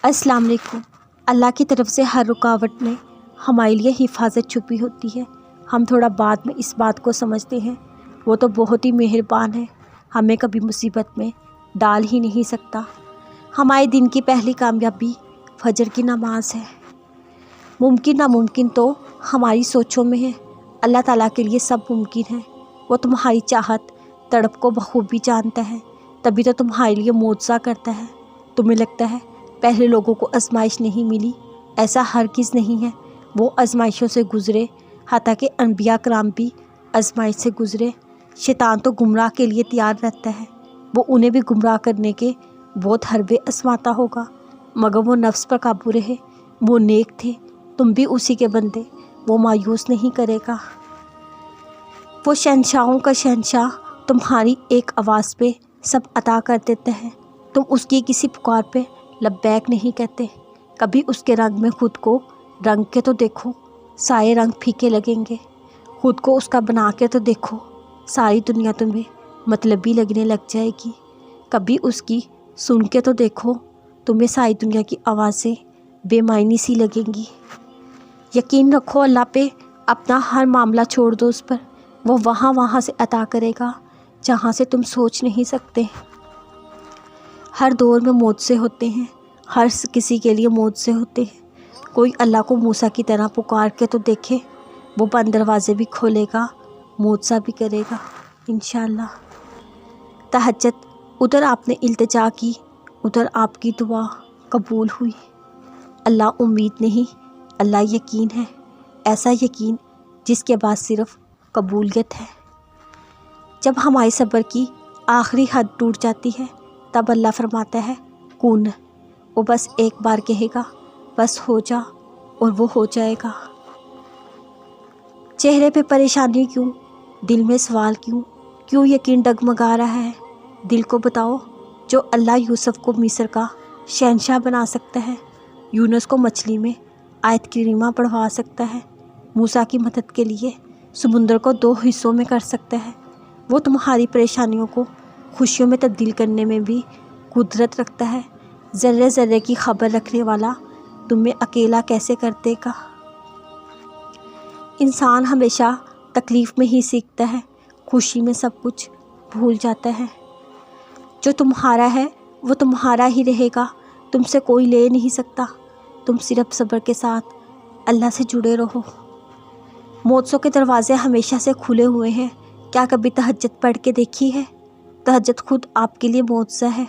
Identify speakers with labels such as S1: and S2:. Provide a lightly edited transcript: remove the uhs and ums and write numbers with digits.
S1: السلام علیکم۔ اللہ کی طرف سے ہر رکاوٹ میں ہمارے لیے حفاظت چھپی ہوتی ہے۔ ہم تھوڑا بعد میں اس بات کو سمجھتے ہیں۔ وہ تو بہت ہی مہربان ہے، ہمیں کبھی مصیبت میں ڈال ہی نہیں سکتا۔ ہمارے دن کی پہلی کامیابی فجر کی نماز ہے۔ ممکن ناممکن تو ہماری سوچوں میں ہے، اللہ تعالیٰ کے لیے سب ممکن ہے۔ وہ تمہاری چاہت تڑپ کو بخوبی جانتا ہے، تبھی تو تمہارے لیے معجزہ کرتا ہے۔ تمہیں لگتا ہے پہلے لوگوں کو آزمائش نہیں ملی، ایسا ہرگز نہیں ہے۔ وہ آزمائشوں سے گزرے، حتیٰ کہ انبیاء کرام بھی آزمائش سے گزرے۔ شیطان تو گمراہ کے لیے تیار رہتا ہے، وہ انہیں بھی گمراہ کرنے کے بہت حربے آزماتا ہوگا، مگر وہ نفس پر قابو رہے۔ وہ نیک تھے، تم بھی اسی کے بندے، وہ مایوس نہیں کرے گا۔ وہ شہنشاہوں کا شہنشاہ تمہاری ایک آواز پہ سب عطا کر دیتا ہے۔ تم اس کی کسی پکار پہ لبیک نہیں کہتے۔ کبھی اس کے رنگ میں خود کو رنگ کے تو دیکھو، سارے رنگ پھیکے لگیں گے۔ خود کو اس کا بنا کے تو دیکھو، ساری دنیا تمہیں مطلبی لگنے لگ جائے گی۔ کبھی اس کی سن کے تو دیکھو، تمہیں ساری دنیا کی آوازیں بے معنی سی لگیں گی۔ یقین رکھو اللہ پہ، اپنا ہر معاملہ چھوڑ دو اس پر، وہ وہاں سے عطا کرے گا جہاں سے تم سوچ نہیں سکتے۔ ہر دور میں معجزے ہوتے ہیں، ہر کسی کے لیے معجزے ہوتے ہیں۔ کوئی اللہ کو موسیٰ کی طرح پکار کے تو دیکھے، وہ بند دروازے بھی کھولے گا، معجزہ بھی کرے گا انشاءاللہ۔ تہجد، ادھر آپ نے التجا کی، ادھر آپ کی دعا قبول ہوئی۔ اللہ امید نہیں، اللہ یقین ہے، ایسا یقین جس کے بعد صرف قبولیت ہے۔ جب ہمارے صبر کی آخری حد ٹوٹ جاتی ہے، تب اللہ فرماتا ہے کن، وہ بس ایک بار کہے گا، بس ہو جا، اور وہ ہو جائے گا۔ چہرے پہ پریشانی کیوں، دل میں سوال کیوں یقین ڈگمگا رہا ہے؟ دل کو بتاؤ، جو اللہ یوسف کو مصر کا شہنشاہ بنا سکتا ہے، یونس کو مچھلی میں آیت کریمہ پڑھوا سکتا ہے، موسیٰ کی مدد کے لیے سمندر کو 2 حصوں میں کر سکتا ہے، وہ تمہاری پریشانیوں کو خوشیوں میں تبدیل کرنے میں بھی قدرت رکھتا ہے۔ ذرے ذرے کی خبر رکھنے والا تمہیں اکیلا کیسے کر دے گا؟ انسان ہمیشہ تکلیف میں ہی سیکھتا ہے، خوشی میں سب کچھ بھول جاتا ہے۔ جو تمہارا ہے وہ تمہارا ہی رہے گا، تم سے کوئی لے نہیں سکتا۔ تم صرف صبر کے ساتھ اللہ سے جڑے رہو۔ معجزوں کے دروازے ہمیشہ سے کھلے ہوئے ہیں۔ کیا کبھی تہجد پڑھ کے دیکھی ہے؟ تہجد خود آپ کے لیے معجزہ ہے۔